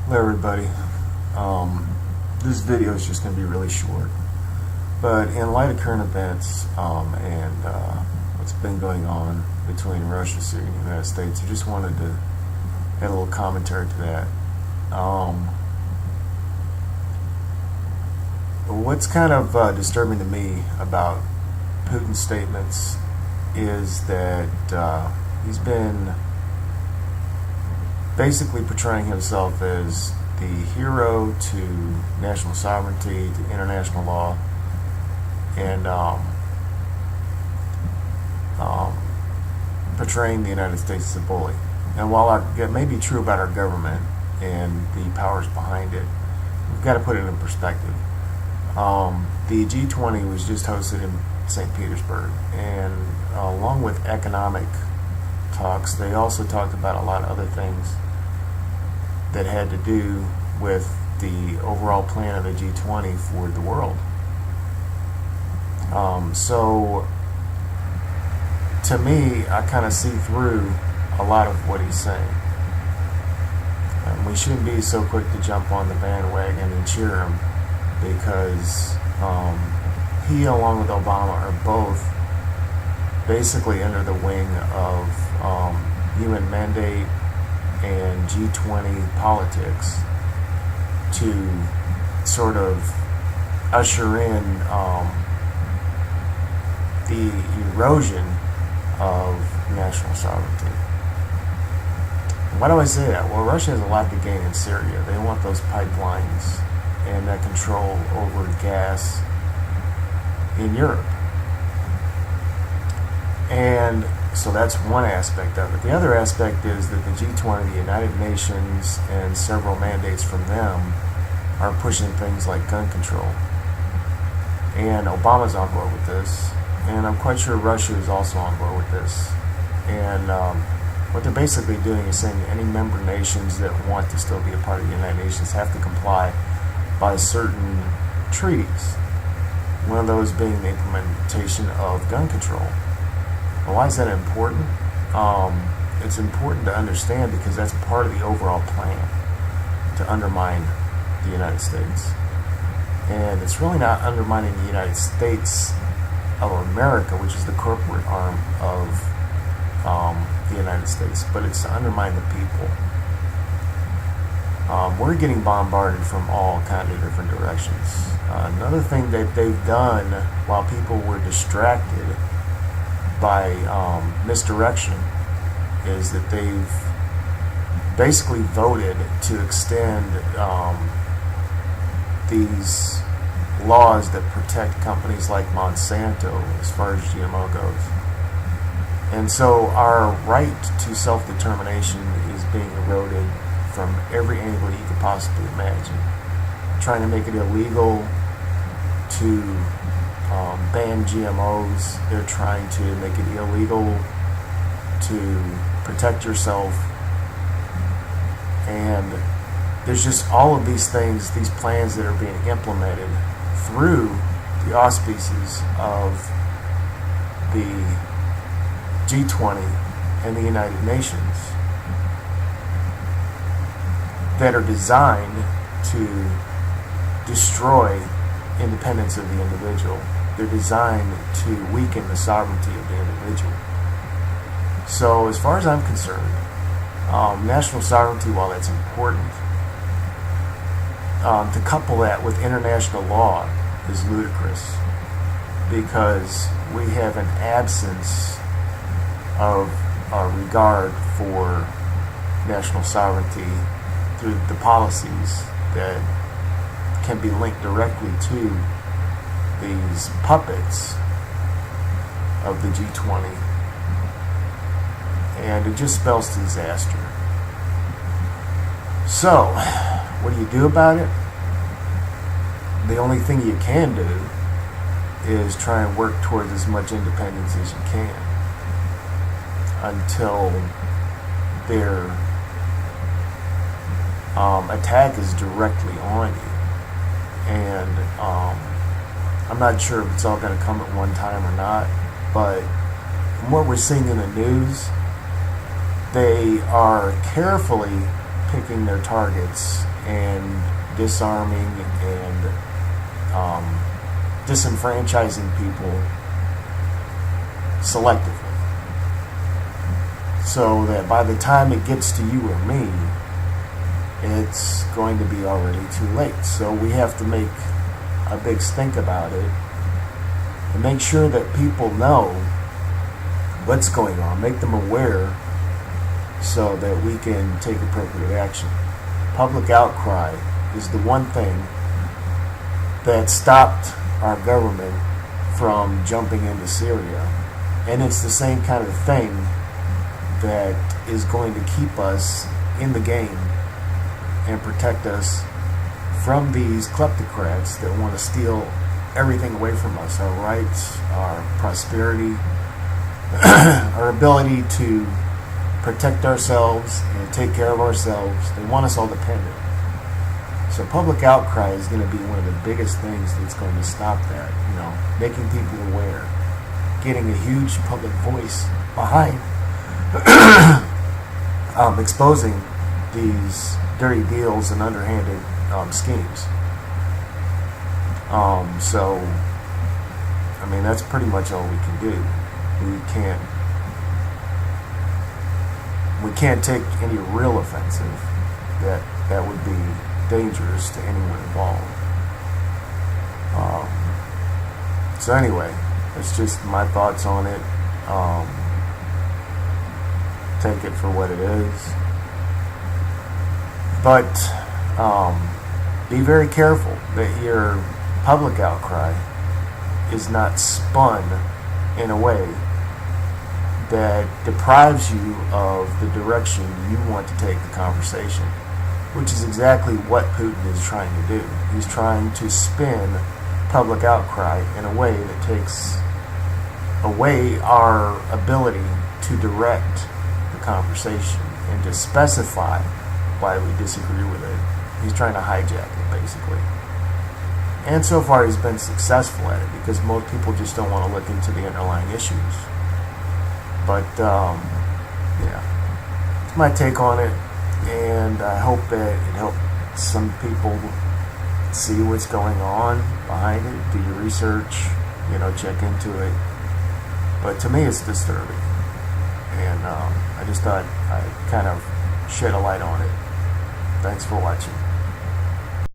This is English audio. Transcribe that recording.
Hello everybody. This video is just going to be really short, but in light of current events and what's been going on between Russia, Syria, and the United States, I just wanted to add a little commentary to that. What's kind of disturbing to me about Putin's statements is that he's been basically portraying himself as the hero to national sovereignty, to international law, and portraying the United States as a bully. And while that may be true about our government and the powers behind it, we've got to put it in perspective. The G20 was just hosted in St. Petersburg, and along with economic talks, they also talked about a lot of other things that had to do with the overall plan of the G20 for the world. So to me, I kind of see through a lot of what he's saying. We shouldn't be so quick to jump on the bandwagon and cheer him, because he, along with Obama, are both basically under the wing of UN mandate and G20 politics to sort of usher in the erosion of national sovereignty. Why do I say that? Well, Russia has a lot to gain in Syria. They want those pipelines and that control over gas in Europe. And so that's one aspect of it. The other aspect is that the G20, the United Nations, and several mandates from them are pushing things like gun control. And Obama's on board with this. And I'm quite sure Russia is also on board with this. And what they're basically doing is saying that any member nations that want to still be a part of the United Nations have to comply by certain treaties. One of those being the implementation of gun control. Well, why is that important? It's important to understand because that's part of the overall plan to undermine the United States. And it's really not undermining the United States of America, which is the corporate arm of the United States, but it's to undermine the people. We're getting bombarded from all kinds of different directions. Another thing that they've done while people were distracted by misdirection is that they've basically voted to extend these laws that protect companies like Monsanto as far as GMO goes. And so our right to self-determination is being eroded from every angle you could possibly imagine. Trying to make it illegal to ban GMOs. They're trying to make it illegal to protect yourself. And there's just all of these things, these plans that are being implemented through the auspices of the G20 and the United Nations that are designed to destroy independence of the individual. They're designed to weaken the sovereignty of the individual. So as far as I'm concerned, national sovereignty, while that's important, to couple that with international law is ludicrous, because we have an absence of regard for national sovereignty through the policies that can be linked directly to these puppets of the G20, and it just spells disaster. So, what do you do about it? The only thing you can do is try and work towards as much independence as you can until their attack is directly on you. And I'm not sure if it's all going to come at one time or not, but from what we're seeing in the news, they are carefully picking their targets and disarming and disenfranchising people selectively, so that by the time it gets to you or me, it's going to be already too late. So we have to make a big stink about it and make sure that people know what's going on, make them aware, so that we can take appropriate action. Public outcry is the one thing that stopped our government from jumping into Syria. And it's the same kind of thing that is going to keep us in the game and protect us from these kleptocrats that want to steal everything away from us, our rights, our prosperity, our ability to protect ourselves and take care of ourselves. They want us all dependent. So public outcry is going to be one of the biggest things that's going to stop that, making people aware, getting a huge public voice behind exposing these dirty deals and underhanded schemes. So, that's pretty much all we can do. We can't take any real offensive that would be dangerous to anyone involved. So anyway, that's just my thoughts on it. Take it for what it is. But be very careful that your public outcry is not spun in a way that deprives you of the direction you want to take the conversation, which is exactly what Putin is trying to do. He's trying to spin public outcry in a way that takes away our ability to direct the conversation and to specify why we disagree with it. He's trying to hijack it, basically. And so far he's been successful at it, because most people just don't want to look into the underlying issues. But, it's my take on it, and I hope that it helped some people see what's going on behind it, do your research, check into it. But to me, it's disturbing, and I just thought I'd kind of shed a light on it. Thanks for watching.